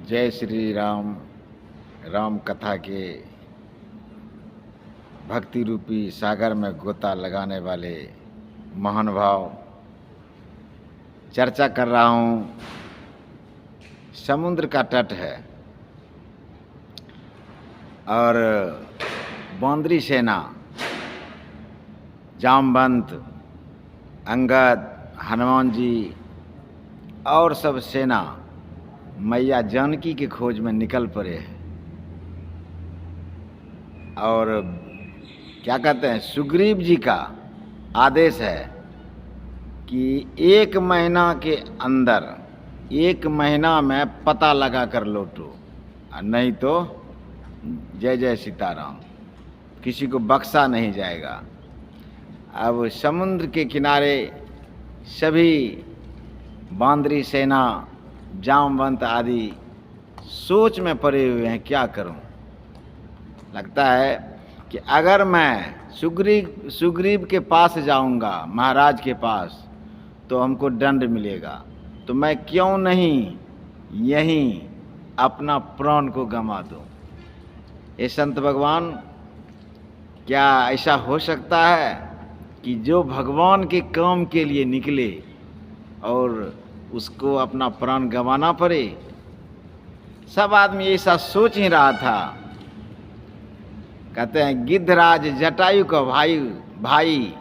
जय श्री राम। राम कथा के भक्ति रूपी सागर में गोता लगाने वाले महानुभाव, चर्चा कर रहा हूँ। समुद्र का तट है और बांदरी सेना, जामवंत, अंगद, हनुमान जी और सब सेना मैया जानकी की खोज में निकल पड़े हैं। और क्या कहते हैं, सुग्रीव जी का आदेश है कि 1 महीना के अंदर 1 महीना में पता लगा कर लौटो, नहीं तो जय जय सीताराम, किसी को बख्शा नहीं जाएगा। अब समुद्र के किनारे सभी बांदरी सेना, जामवंत आदि सोच में पड़े हुए हैं, क्या करूं। लगता है कि अगर मैं सुग्रीव के पास जाऊंगा, महाराज के पास, तो हमको दंड मिलेगा, तो मैं क्यों नहीं यहीं अपना प्राण को गंवा दूं। ये संत भगवान, क्या ऐसा हो सकता है कि जो भगवान के काम के लिए निकले और उसको अपना प्राण गंवाना पड़े। सब आदमी ऐसा सोच ही रहा था। कहते हैं गिद्धराज जटायु का भाई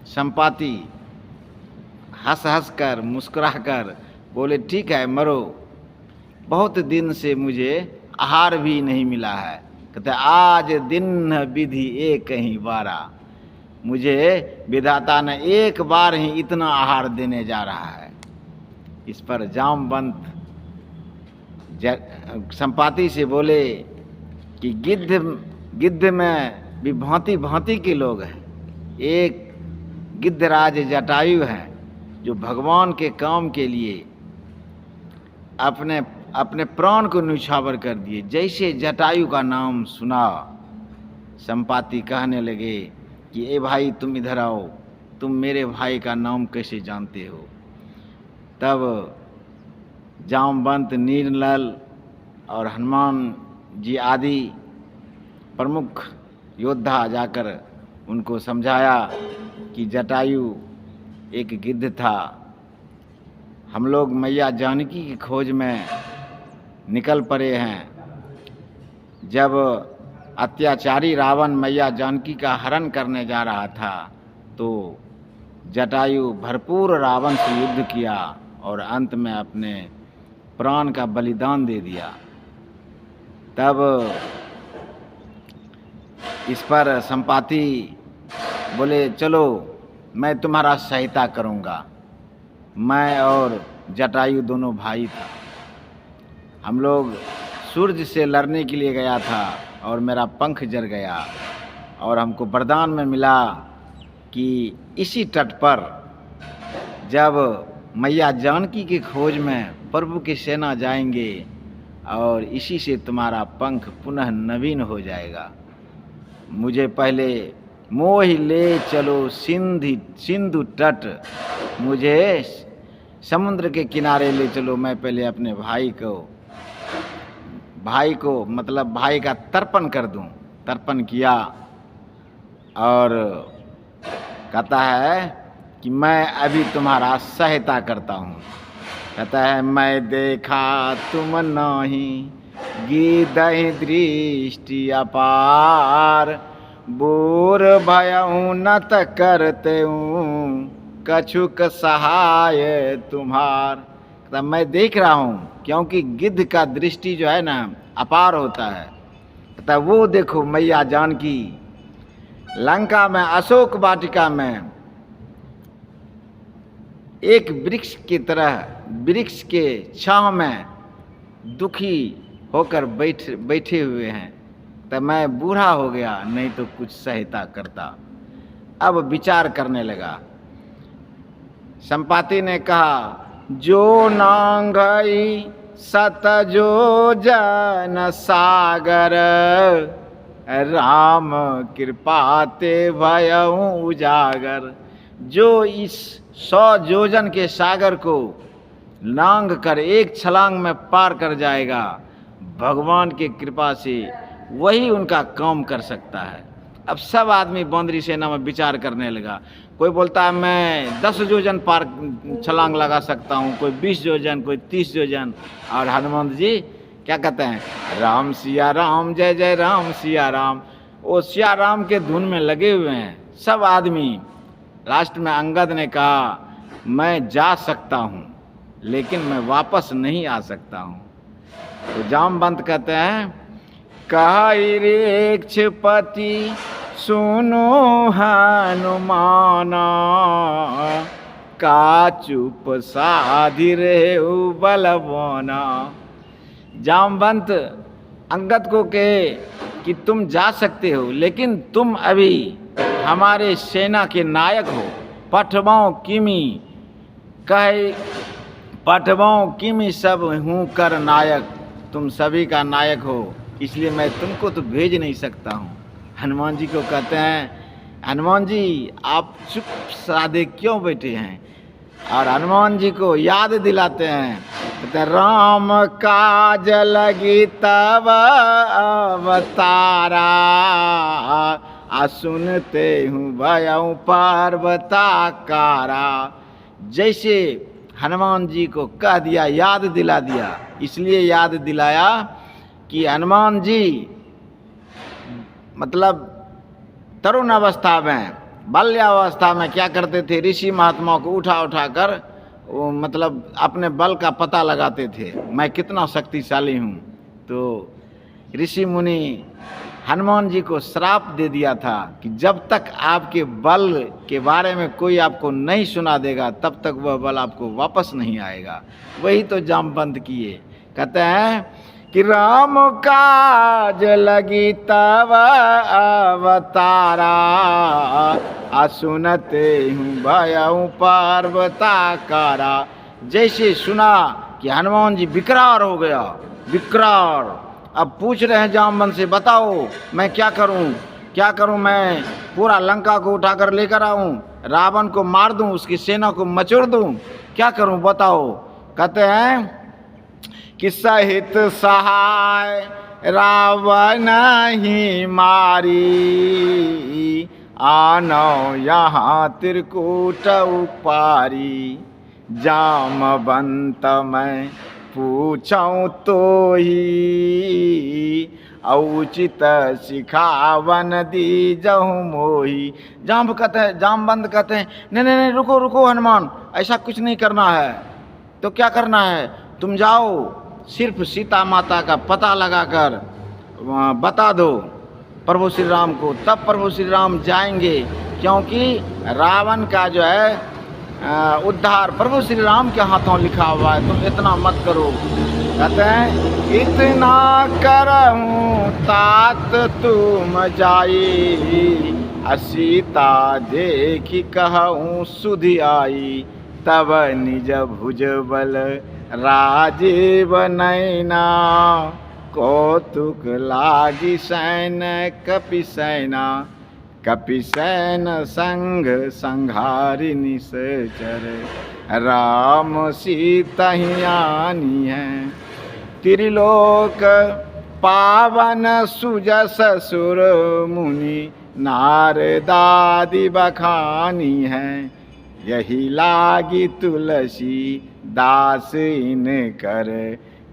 संपाति हंस हंस कर, मुस्कुरा कर बोले, ठीक है मरो, बहुत दिन से मुझे आहार भी नहीं मिला है। कहते आज दिन विधि एक ही बारा, मुझे विधाता ने एक बार ही इतना आहार देने जा रहा है। इस पर जामवंत संपाति से बोले कि गिद्ध में भी भांति भांति के लोग हैं। एक गिद्धराज जटायु हैं जो भगवान के काम के लिए अपने प्राण को न्यौछावर कर दिए। जैसे जटायु का नाम सुना, संपाति कहने लगे कि ए भाई तुम इधर आओ, तुम मेरे भाई का नाम कैसे जानते हो। तब जामवंत, नीलनल और हनुमान जी आदि प्रमुख योद्धा जाकर उनको समझाया कि जटायु एक गिद्ध था, हम लोग मैया जानकी की खोज में निकल पड़े हैं। जब अत्याचारी रावण मैया जानकी का हरण करने जा रहा था तो जटायु भरपूर रावण से युद्ध किया और अंत में अपने प्राण का बलिदान दे दिया। तब इस पर संपाति बोले, चलो मैं तुम्हारा सहायता करूंगा। मैं और जटायु दोनों भाई था, हम लोग सूर्य से लड़ने के लिए गया था और मेरा पंख जल गया और हमको वरदान में मिला कि इसी तट पर जब मैया जानकी की खोज में प्रभु की सेना जाएंगे और इसी से तुम्हारा पंख पुनः नवीन हो जाएगा। मुझे पहले मोह ले चलो सिंधु तट, मुझे समुद्र के किनारे ले चलो। मैं पहले अपने भाई को मतलब भाई का तर्पण कर दूं। तर्पण किया और कहता है कि मैं अभी तुम्हारा सहायता करता हूँ। कहता है मैं देखा तुम नहीं, गिद्धहि दृष्टि अपार, बूर भयऊ नत करते कछुक सहाय तुम्हार। कहता मैं देख रहा हूँ, क्योंकि गिद्ध का दृष्टि जो है ना अपार होता है। कहता वो देखो मैया जानकी लंका में अशोक वाटिका में एक वृक्ष की तरह, वृक्ष के छांव में दुखी होकर बैठे हुए हैं। तब मैं बूढ़ा हो गया, नहीं तो कुछ सहायता करता। अब विचार करने लगा। संपाति ने कहा, जो नांगई सत जो जन सागर, राम कृपा ते भयऊ उजागर। जो इस 100 योजन के सागर को लांघ कर एक छलांग में पार कर जाएगा भगवान की कृपा से वही उनका काम कर सकता है। अब सब आदमी बंदरी सेना में विचार करने लगा। कोई बोलता है मैं 10 योजन पार छलांग लगा सकता हूँ, कोई 20 योजन, कोई 30 योजन। और हनुमान जी क्या कहते हैं, राम सिया राम जय जय राम सिया राम। वो सिया राम के धुन में लगे हुए हैं सब आदमी। लास्ट में अंगद ने कहा मैं जा सकता हूँ लेकिन मैं वापस नहीं आ सकता हूँ। तो जामवंत कहते हैं कहि ऋक्षपति सुनो हनुमाना, का चुप साधि रेहु बलवाना। जामवंत अंगद को कहे कि तुम जा सकते हो लेकिन तुम अभी हमारे सेना के नायक हो। पठवाओं किमी कहे पठवाओं किमी सब हूँ कर नायक, तुम सभी का नायक हो इसलिए मैं तुमको तो भेज नहीं सकता हूँ। हनुमान जी को कहते हैं हनुमान जी आप चुप साधे क्यों बैठे हैं। और हनुमान जी को याद दिलाते हैं, कहते राम काज लगी तब अवतारा, आ सुनते हूँ भयऊ पर्वताकारा। जैसे हनुमान जी को कह दिया, याद दिला दिया, इसलिए याद दिलाया कि हनुमान जी मतलब तरुण अवस्था में, बाल्यावस्था में क्या करते थे, ऋषि महात्माओं को उठा उठा कर वो मतलब अपने बल का पता लगाते थे, मैं कितना शक्तिशाली हूँ। तो ऋषि मुनि हनुमान जी को श्राप दे दिया था कि जब तक आपके बल के बारे में कोई आपको नहीं सुना देगा तब तक वह बल आपको वापस नहीं आएगा। वही तो जामवंत किए। कहते हैं कि राम काज लगी तब अवतारा, आ सुनते हूँ भयऊ पर्वताकारा। जैसे सुना कि हनुमान जी विकराल हो गया, विकराल। अब पूछ रहे हैं जामवंत से बताओ मैं क्या करूं, मैं पूरा लंका को उठाकर लेकर आऊं, रावण को मार दूं, उसकी सेना को मचोड़ दूं, क्या करूं बताओ। कहते हैं कि सहित सहाय रावण ही मारी, आनो यहाँ त्रिकूट उपारी। जामवंत मैं पूछूं तो ही, औचित सिखावन दीजहु मोही। जामवंत कहते हैं नहीं रुको रुको हनुमान, ऐसा कुछ नहीं करना है। तो क्या करना है, तुम जाओ सिर्फ सीता माता का पता लगाकर बता दो प्रभु श्री राम को, तब प्रभु श्री राम जाएंगे। क्योंकि रावण का जो है उद्धार प्रभु श्री राम के हाथों लिखा हुआ है, तुम इतना मत करो। कहते हैं इतना करहूँ तात तुम जाई, सीता देखी कहूँ सुधि आई। तब निज भुज बल राजीव नैना, कौतुक लागी सैन कपि सैना। कपि सैन संग संघारि निश्चर, राम सीता ही आनी है। त्रिलोक पावन सुजस सुर मुनि, नारदादि बखानी है। यही लागी तुलसी दास इन कर,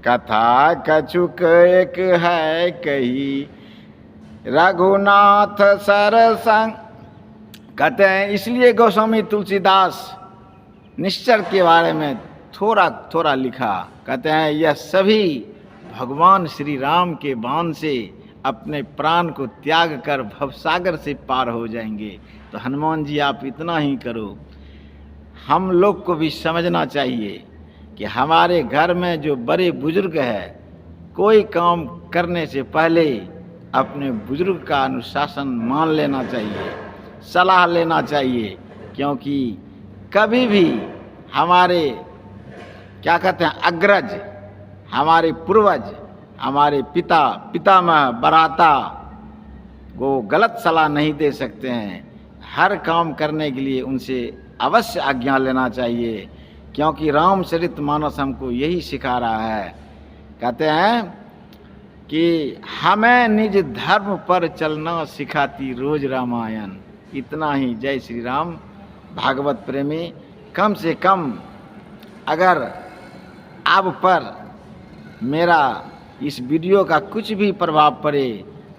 कथा कछुक एक है कही। रघुनाथ सरसंग। कहते हैं इसलिए गोस्वामी तुलसीदास निश्चर के बारे में थोड़ा थोड़ा लिखा। कहते हैं यह सभी भगवान श्री राम के बाण से अपने प्राण को त्याग कर भवसागर से पार हो जाएंगे। तो हनुमान जी आप इतना ही करो। हम लोग को भी समझना चाहिए कि हमारे घर में जो बड़े बुजुर्ग हैं, कोई काम करने से पहले अपने बुजुर्ग का अनुशासन मान लेना चाहिए, सलाह लेना चाहिए। क्योंकि कभी भी हमारे क्या कहते हैं अग्रज, हमारे पूर्वज, हमारे पितामह बराता वो गलत सलाह नहीं दे सकते हैं। हर काम करने के लिए उनसे अवश्य आज्ञा लेना चाहिए, क्योंकि रामचरितमानस हमको यही सिखा रहा है। कहते हैं कि हमें निज धर्म पर चलना सिखाती रोज रामायण। इतना ही। जय श्री राम। भागवत प्रेमी, कम से कम अगर आप पर मेरा इस वीडियो का कुछ भी प्रभाव पड़े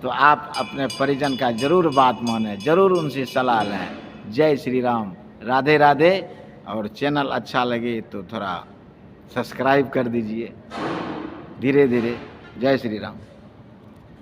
तो आप अपने परिजन का ज़रूर बात माने, ज़रूर उनसे सलाह लें। जय श्री राम। राधे राधे। और चैनल अच्छा लगे तो थोड़ा सब्सक्राइब कर दीजिए धीरे धीरे। जय श्री राम।